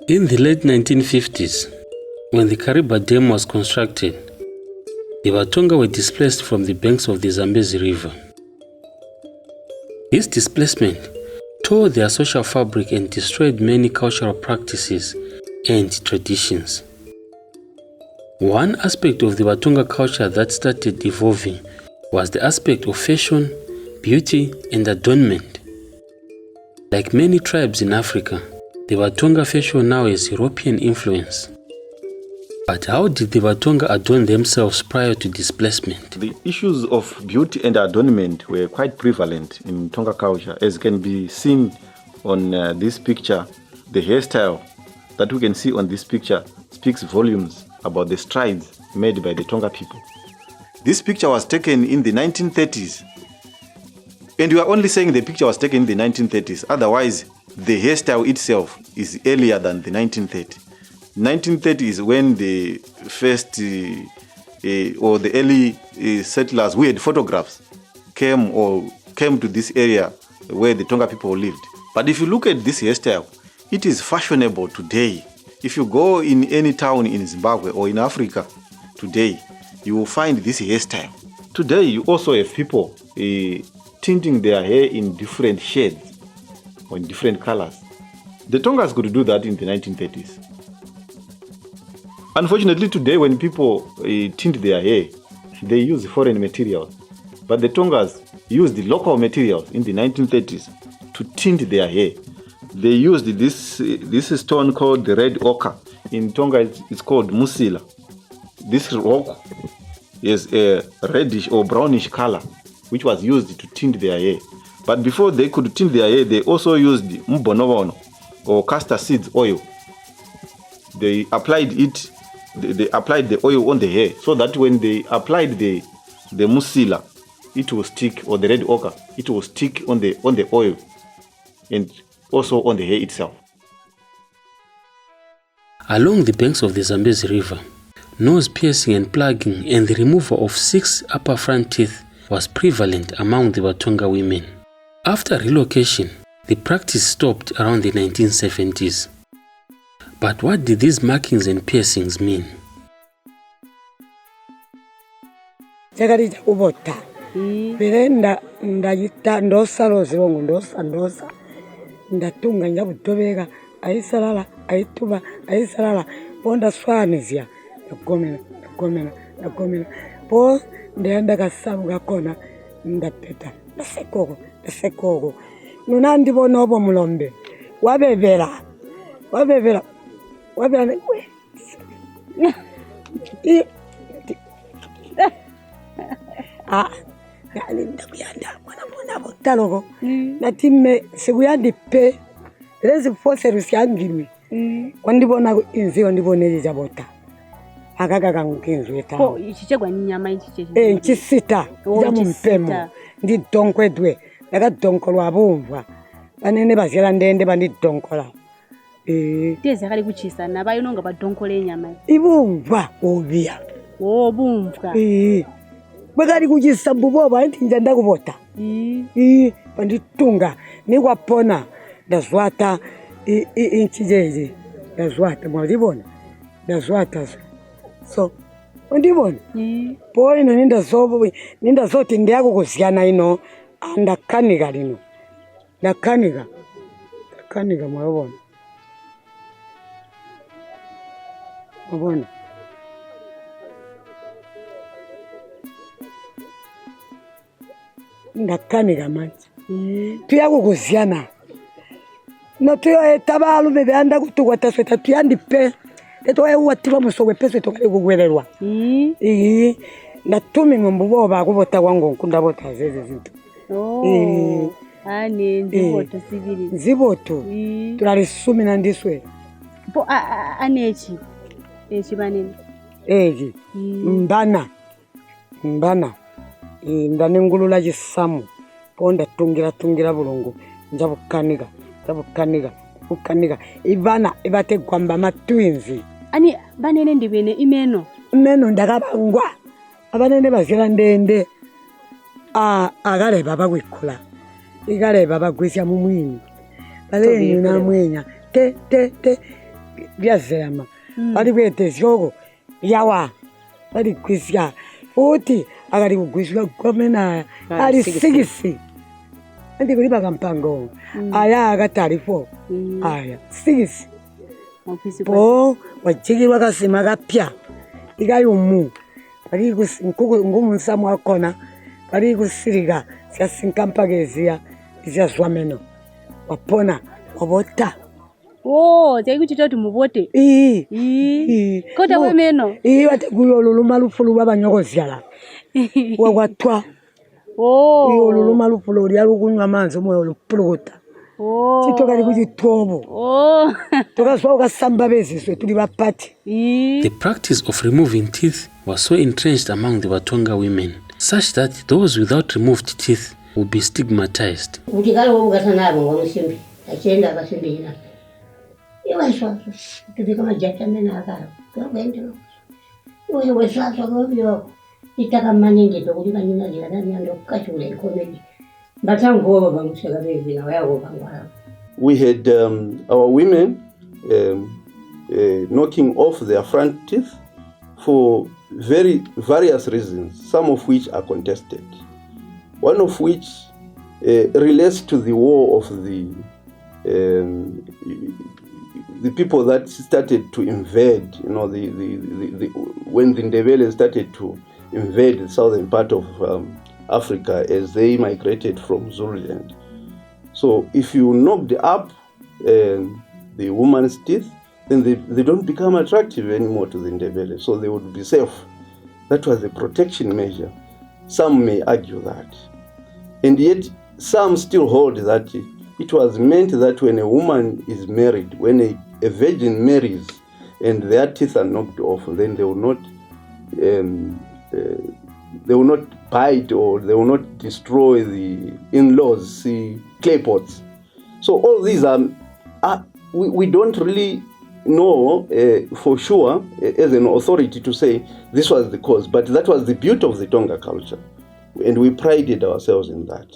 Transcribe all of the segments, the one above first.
In the late 1950s, when the Kariba Dam was constructed, the Batonga were displaced from the banks of the Zambezi River. This displacement tore their social fabric and destroyed many cultural practices and traditions. One aspect of the Batonga culture that started evolving was the aspect of fashion, beauty, and adornment. Like many tribes in Africa, the Batonga fashion now has European influence. But how did the Batonga adorn themselves prior to displacement? The issues of beauty and adornment were quite prevalent in Tonga culture, as can be seen on this picture. The hairstyle that we can see on this picture speaks volumes about the strides made by the Tonga people. This picture was taken in the 1930s. And we are only saying the picture was taken in the 1930s. Otherwise, the hairstyle itself is earlier than the 1930s. 1930 is when the first or the early settlers who had photographs came to this area where the Tonga people lived. But if you look at this hairstyle, it is fashionable today. If you go in any town in Zimbabwe or in Africa today, you will find this hairstyle. Today, you also have people tinting their hair in different shades or in different colors. The Tongas could do that in the 1930s. Unfortunately, today, when people tint their hair, they use foreign materials. But the Tongas used the local materials in the 1930s to tint their hair. They used this stone called the red ochre. In Tonga, it's called musila. This rock is a reddish or brownish color, which was used to tint their hair. But before they could tint their hair, they also used mbonobono or castor seeds oil. They applied it. They applied the oil on the hair so that when they applied the musila, it will stick, or the red ochre, it will stick on the oil and also on the hair itself. Along the banks of the Zambezi River, nose piercing and plugging and the removal of 6 upper front teeth was prevalent among the Batonga women. After relocation, the practice stopped around the 1970s. But what did these markings and piercings mean? Ndatunga njabutobeka ayisalala ayituba ayisalala bonda swanizia nagomena po ndenda kasabu gakona ndapeta nasekoko nuna ndibona obo mulombe wabebera yani ndakuyanda mwana botalogo natime sikuyandi pe lezi force rusyangirwe kwandibona inziyo ndiboneje bota akaga kangukinzwe ta ko ichichegwa ni nyama ichiche nchisita ya mumpemo ndi donkwedwe daga donkolwa abumva banene bazira ndende bandi donkola teze kali kuchisa nabayo nonga badonkole nyama ibumva obia obumva bagari kuchisa mbuboba ntinja ndakubota banditunga nikwapona ndazwata inchijeje ndazwata mwalibona ndazwata so ndibona boy no ninda zote ndiyako kuziana ino andakanika lino ndakanika mwabona mwabona ndakanika manje tuyako kuziana no tuyo etabalu beanda kutukwata sweta tuyandipe etoye watira musogwe peso tokale kugwererwa natumi ngombo bakubota kwangu nkunda bota zeze zinto ane nziboto sibiri nziboto tulali 10 po anechi banene mbana ndane ngulula chisamu ponda tungira bulungu njabukanika ivana ibate kwamba matwinzi ani banene ndibene imeno ndakabangwa abanene bazira ndende agale baba kwikula igale baba kwisia mumwini bale na mwenya te byazema bali kwete zyogo yawa bali kwisia futi agali kugwiswa komena ali 6 ndi kuli bakampango aya akatarifo aya 6 po wajigirwa kasima kapya igayumu bali ngumunsamu akona bali kusiriga siasinkampagezia izazwameno wapona wabota tekuchitoti mubote kota wemeno wateguyoluluma lufulu lwabanyokozyala wawatwa iyoluluma lufulu lyalukunywa amanzi omwoyo lupulukota chitokali kuchitobo tokaswa ukasamba beziswe tuli bapati. The practice of removing teeth was so entrenched among the Batonga women such that those without removed teeth would be stigmatized. We had our women knocking off their front teeth for various reasons, some of which are contested. One of which relates to the war of the people that started to invade, when the Ndebele started to invade the southern part of Africa as they migrated from Zululand. So if you knocked up the woman's teeth, then they don't become attractive anymore to the Ndebele, so they would be safe. That was a protection measure. Some may argue that. And yet some still hold that it was meant that when a woman is married, when a virgin marries and their teeth are knocked off, then they will not bite or they will not destroy the in-laws clay pots. So all these we don't really know for sure as an authority to say this was the cause, but that was the beauty of the Tonga culture, and we prided ourselves in that.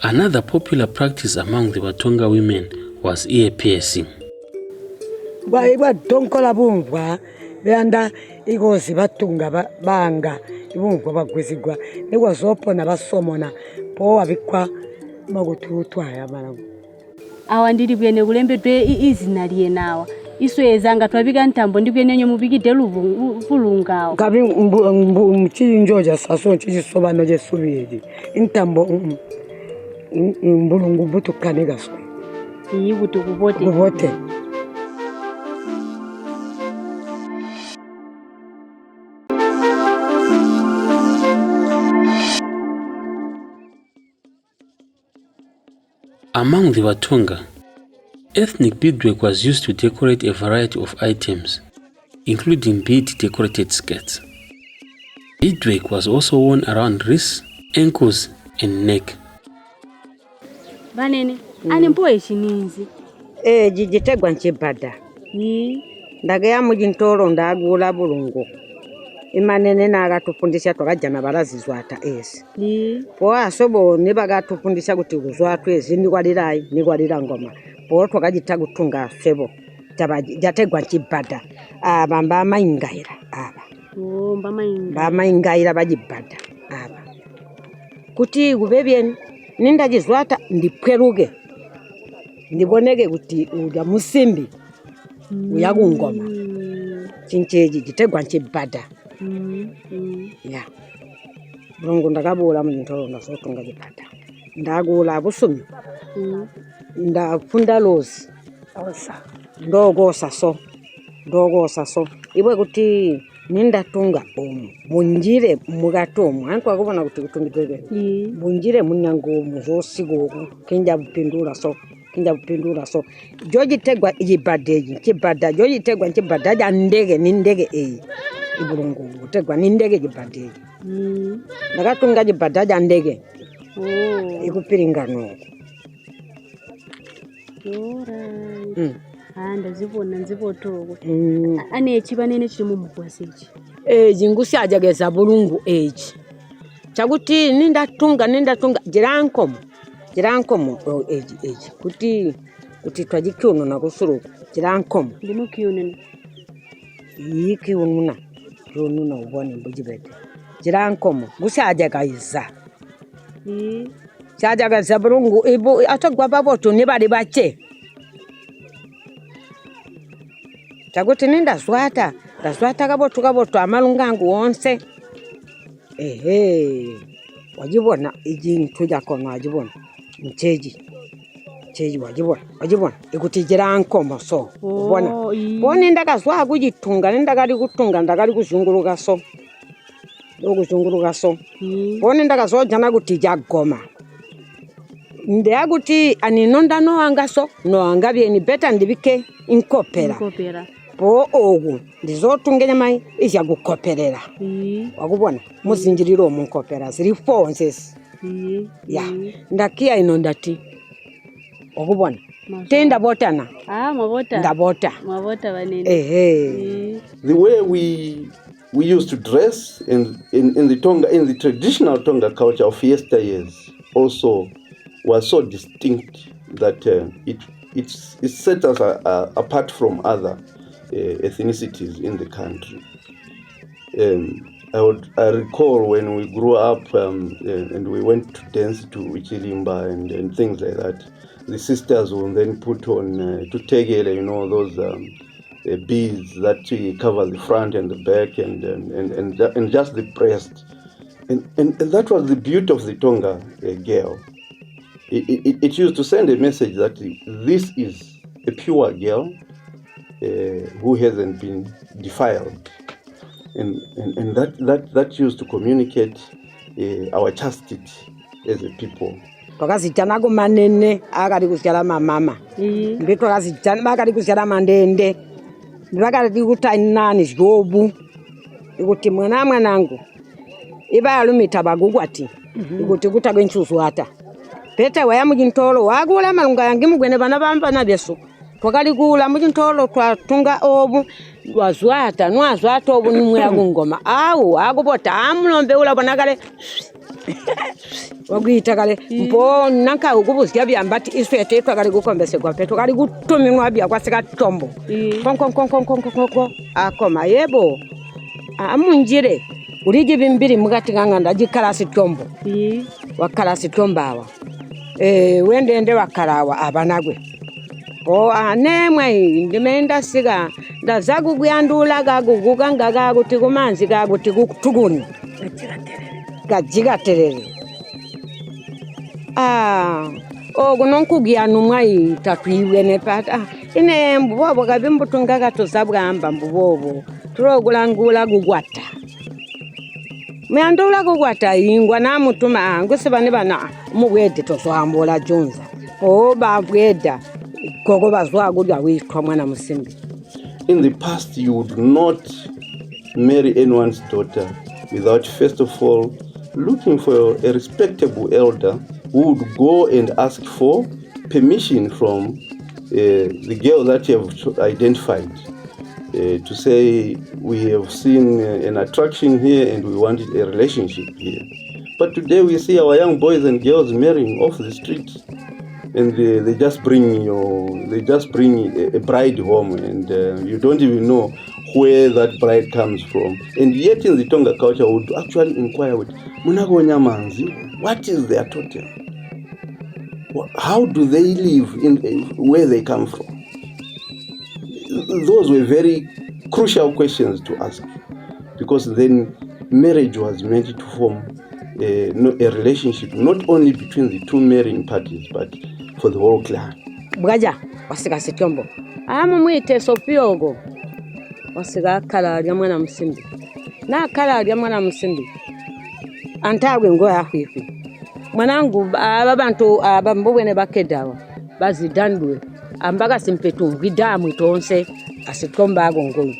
Another popular practice among the Batonga women was ear piercing. Baiba donkola bumva beanda igozi batunga banga ibumva bagwizigwa niwazopona basomona po abikwa magututwaya maramu awandiri bwene kulembedwe izina lienawa iswezanga twabika ntambo ndibwene nyo mubikide luvulungawo kabi mchinjoja saso chisobano je subiyedi intambo mbulungu butukanega so yibutu kubote. Among the Batonga, ethnic beadwork was used to decorate a variety of items, including bead-decorated skirts. Beadwork was also worn around wrists, ankles, and neck. Banene, ani mpoe chininzi? Jijitegwa nchibada. Ndagea mujintoro ndagula bulungu. Imanene nagatufundisha twagajana barazizwa ata esi. Po asobo nibagatufundisha kuti kuzwatwe ezi nigwalira ngoma. Po twagajita gutunga sebo. Jategwa nchibada. Bamba maingaira aba. Maingaira bajibada aba. Kuti gubebyen ninda jizwata ndipweruge. Ndibonege kuti uja musimbi uyagungoma. Chincheji jitegwa nchibada. Ya. Bulungu ndakabula mujintoro ndasotunga jibada. Ndagula busumi. Ndafunda lozi. ndokosa so iwe kuti nindatunga omu munjire mugatomu anko kubona kuti kutungidwe munjire munyango muzosikoku kinja bupindura so George tegwa ibadeji kibada George tegwa kibada ja ndege ni ndege ibulungu tegwa ni ndege jibadeji ndakatunga jibada ja ndege ikupiringano ndazivona nzivotoko ane echipanene chiri mumugwasechi jingusi ajageza bulungu chakuti nindatunga jirankomo kuti twajikiuno na kusuruku jirankomo ndimukiunene yikiununa ubone mbujibete jirankomo gusi ajagaiza chajageza bulungu ibu atogwa baboto nibali bache chakuti ndazwata kaboto amalungangu wonse wajibona ijintu jakono wajibona mcheji wajibona ikuti jirankomo so ubona bone ndakazwa kujitunga ndakali kuzunguruka so bone ndakazwa jana kuti jagoma ndeakuti aninonda noangaso noangabyeni beta ndibike inkopera po ogu ndizotungenya mai isha gukoperera wakubona muzinjiriro munkopera ziri fonses ndakia ino ndati wakubona tenda botana mabota ndabota banene the way we used to dress in the traditional Tonga culture of yesteryears also was so distinct that it set us apart from other ethnicities in the country. I recall when we grew up and we went to dance to Ichilimba and things like that. The sisters will then put on tutegele, those beads that cover the front and the back and just the breast. And that was the beauty of the Tonga girl. It used to send a message that this is a pure girl who hasn't been defiled, and that used to communicate our chastity as a people. Twakazitana kumanene akati kusyala mama mbe twakazitana bakati kusyala mandende bakati kuti nani jobu ikuti mwanangu iba alumita bagukwati ikuti kutagwe nchuzu ata peta waya mujintolo wagula malunga yangi mugwene bana bamba na byeso twakali kula mujintolo twatunga obu wazwata obu nimwe yagungoma awu agubota amlombe ula bonakale wagwita kale mpo nanka ukubuzya byambati iswete twakali kukombese kwa peto kali kutumimwa bya kwasika tombo konko akoma yebo amunjire ulije bimbiri mugati nganga jikalasi tombo wakalasi tombawa wende wakalawa abanagwe anemwe ndimenda siga ndazagu kuyandula gaguganga gaguti kumanzi gaguti kutuguni gajigaterere ogunonkugianu mwai tatwiwene pata ine mbubobo kabimbutunga gatozabwamba mbubobo turogulangula gugwata meandula gugwata ingwa namutuma ngusibane bana mubwede tozwambola jonza babweda gogo bazwagudwa witwa mwana musimbi. In the past, you would not marry anyone's daughter without first of all looking for a respectable elder who would go and ask for permission from the girl that you have identified to say, we have seen an attraction here and we want a relationship here. But today we see our young boys and girls marrying off the street, and they just bring a bride home, and you don't even know where that bride comes from. And yet in the Tonga culture, we would actually inquire with Munago Nyamanzi, what is their totem? How do they live in where they come from? Those were very crucial questions to ask, because then marriage was meant to form a relationship not only between the two marrying parties, but for the whole clan. bwaja wasika sitombo amumwite Sofiogo wasika kala lya mwana Musimbi na kala lya mwana Musimbi antagwe ngo yafifi mwanangu ababantu abambubwene bakedawa bazidandwe ambaga simpetu vidamu tonse asitomba agongolo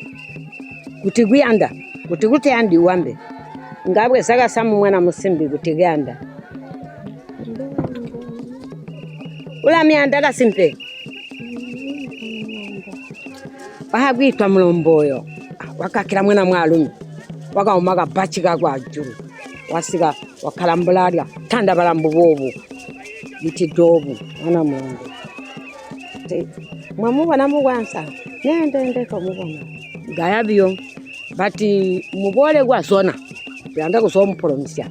kuti guyanda kuti andi wambe ngabwe saka samu mwana Musimbi kuti guyanda ula mianda kasimpe bahagwitwa mulomboyo wakakira mwana mwalume wakaumaga bachika kwa juru wasika wakalambularia tanda balambu bobo bitidobu mwana mungu mwamubona mugwansa nende komubona gayabyo bati mubole gwasona yanda kusompolomisia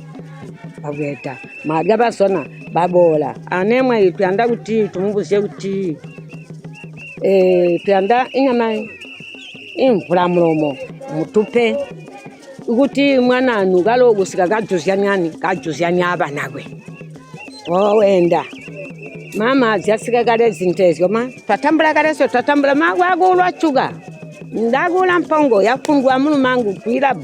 abweta maga basona babola anemwe itanda kuti tumubuzie kuti tuyanda inyama imvula mulomo mutupe ukuthi mwana anu galo gusika gajuzyani abanakwe wenda mama zyasika gale zintezyo ma tatambula galeso tatambula magwagulwa chuga ndagula mpongo yafundwa mulumangu kwira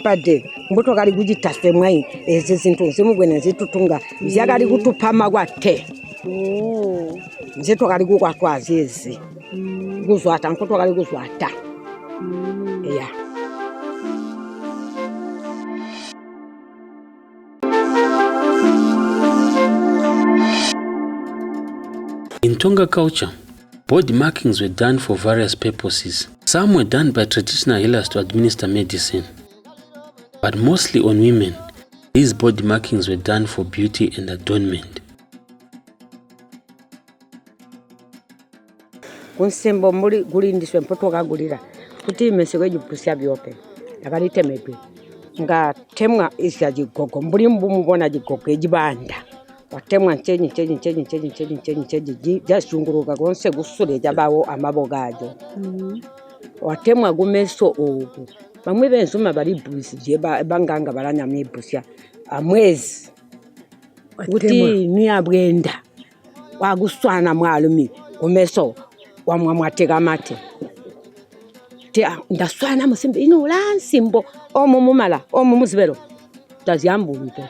bade mbuto kali kujitaswe mwai ezi zintu zimugwene zitutunga zyakali kutupama kwate zito kali kukwatwa zizi kuzwata nkoto kali kuzwata yeah. In Tonga culture, body markings were done for various purposes. Some were done by traditional healers to administer medicine, but mostly on women, these body markings were done for beauty and adornment. Kunsembo muri gulindiswe mpoto kagulira kuti mesewe jupusya byope akalitemedwe nga temwa isya jigogo mbuli mbumubona jigogo ejibanda watemwa chenyi jashunguruka konse gusule jabawo amabogajo watemwa gumeso ogu bamwe benzuma bali busi je banganga balanya mibusya amwezi kuti ni abwenda waguswana mwalumi gumeso wamwamwateka mate ndaswana Musimbi ino ulansimbo omumumala omumuzibero tazyambumpe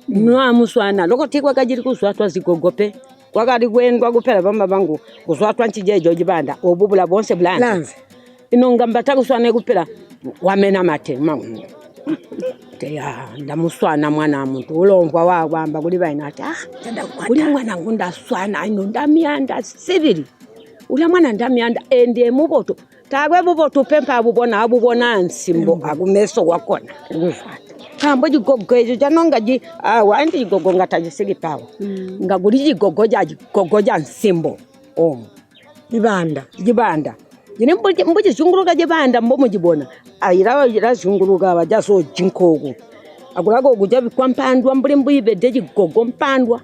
nwa muswana lokoti kwakajiri kuzwatwa zigogope kwakali kwendwa kupera bamba bangu kuzwatwa nchijejo jibanda obubula bonse bulanze ino ngambata kuswana kupera wamena mate teya ndamuswana mwana muntu ulomva wakwamba kuli baina ati kuli mwana ngundaswana ino ndamiyanda sibiri ula mwana ndamiyanda ende muboto takwe buboto pempa abubona nsimbo akumeso wakona nguzwata kambo jigogo ejo janonga ji wandi jigogo ngatajisigi pawa ngaguri jigogo ja nsimbo jibanda jine mbuji zunguruka jibanda mbomo jibona ayira zunguruka bajaso jinkogo akulago kujabi kwampandwa mbuli mbuibe de jigogo mpandwa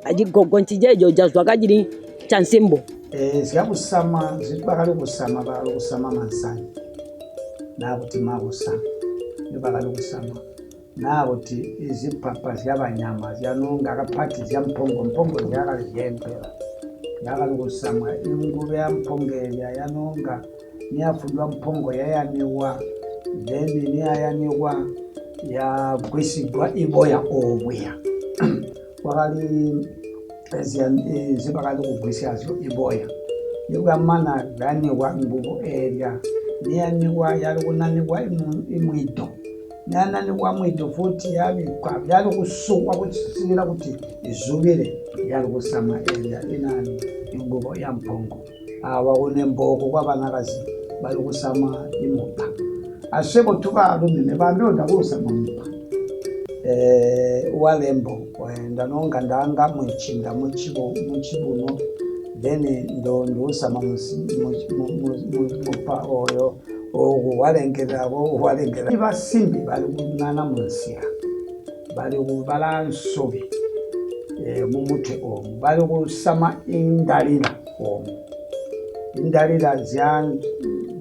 ajigogo ntijejo jazwa kajiri chansimbo ziyakusama zitubakali kusama balokusama mansani nabuti mabusa nibakali kusama nabuti izipapa zyabanyama zyanonga akapati zyampomgo zyakali zyempera yakali kusama ingube yampongera yanonga niyafundwa mpongo yayaniwa then niyayaniwa yagwisigwa iboya obweya wakali zibakali kugwisyazo iboya yugamanaganiwa mbubo area niyaniwa yalikunaniwa imwido nyananiwa mwido futhi yabikwa yalikusukwa kutsira kuti izubile yalikusama area inani imbubo yampongo awawone mboko kwabanakazi balikusama imupa asebo tubalume bambonda kusama mupa walembo wenda nonga ndanga muchinda muchibuno then ndosama mupa oyo walengera basimbi bali kunana munsia bali kubalansobi mumute omu bali kusama indalira omu indalira zyan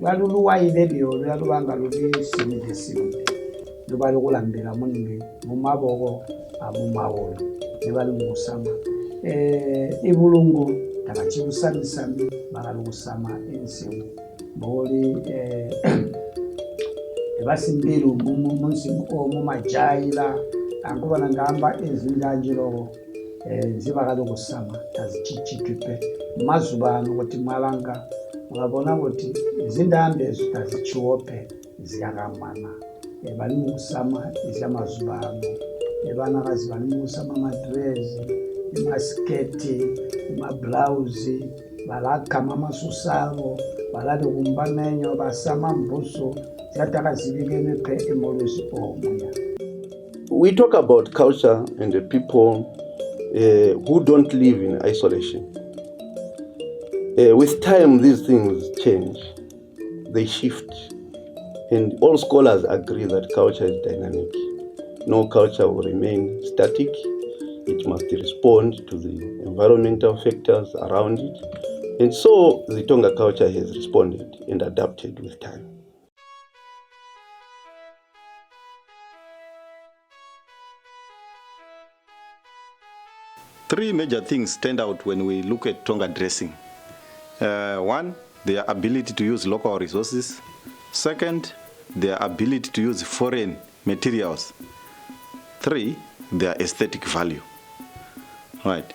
baluluwaile byo lwalubanga lubi simide lubali kulambira munimbi mumaboko amumawolo nebali musama ibulungu takachibusamisami bakali kusama ensimu boli basimbiru munsimu omu majaila ankubona ngamba ezinjanjiro zibakali kusama tazichichitupe mazubano kuti mwalanga mwabona kuti zindambe ezo tazichiwope ziyakamwana bali mukusama ezyamazubano banakazi bali mukusama madrezi masketi mablauzi balakama masusalo balali kumbanenyo basama mbuso zyatakazibigenepe emoluzi omuya. We talk about culture and the people who don't live in isolation. With time, these things change, they shift, and all scholars agree that culture is dynamic. No culture will remain static. It must respond to the environmental factors around it, and so the Tonga culture has responded and adapted with time. Three major things stand out when we look at Tonga dressing. One, their ability to use local resources. Second, their ability to use foreign materials. Three, their aesthetic value. Right.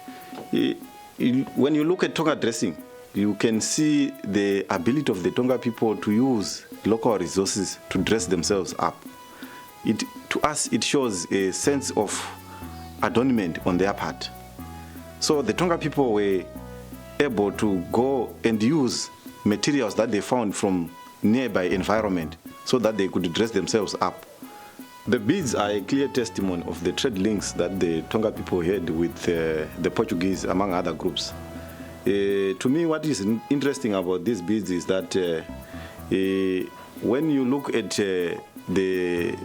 When you look at Tonga dressing, you can see the ability of the Tonga people to use local resources to dress themselves up. To us, it shows a sense of adornment on their part. So the Tonga people were able to go and use materials that they found from nearby environment so that they could dress themselves up. The beads are a clear testimony of the trade links that the Tonga people had with the Portuguese, among other groups. To me, what is interesting about these beads is that when you look at the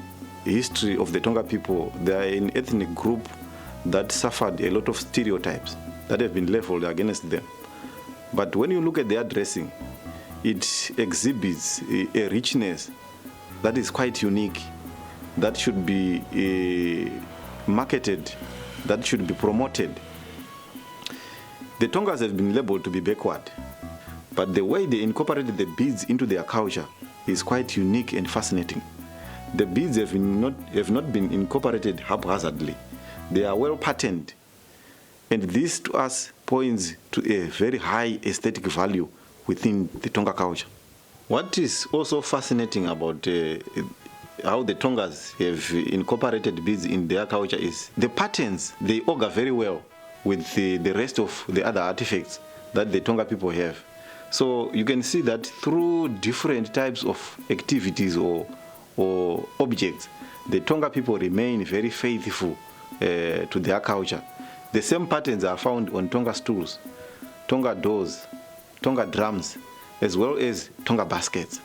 history of the Tonga people, they are an ethnic group that suffered a lot of stereotypes that have been leveled against them. But when you look at their dressing, it exhibits a richness that is quite unique, that should be marketed, that should be promoted. The Tongas have been labeled to be backward, but the way they incorporated the beads into their culture is quite unique and fascinating. The beads have not been incorporated haphazardly. They are well patterned, and this to us points to a very high aesthetic value within the Tonga culture. What is also fascinating about how the Tongas have incorporated beads in their culture is the patterns. They augur very well with the rest of the other artifacts that the Tonga people have. So you can see that through different types of activities or objects, the Tonga people remain very faithful to their culture. The same patterns are found on Tonga stools, Tonga doors, Tonga drums, as well as Tonga baskets.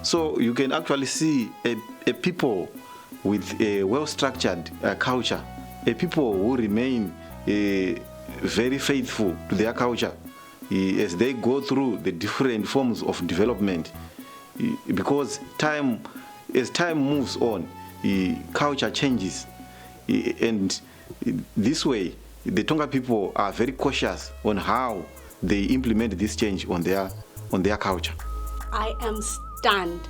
So you can actually see a people with a well-structured culture, a people who remain very faithful to their culture as they go through the different forms of development. Because as time moves on, culture changes. And this way, the Tonga people are very cautious on how they implement this change on their culture. I am stunned.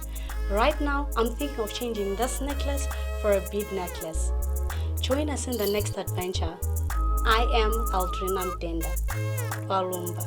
Right now, I'm thinking of changing this necklace for a bead necklace. Join us in the next adventure. I am Aldrina Mdenda, Walumba.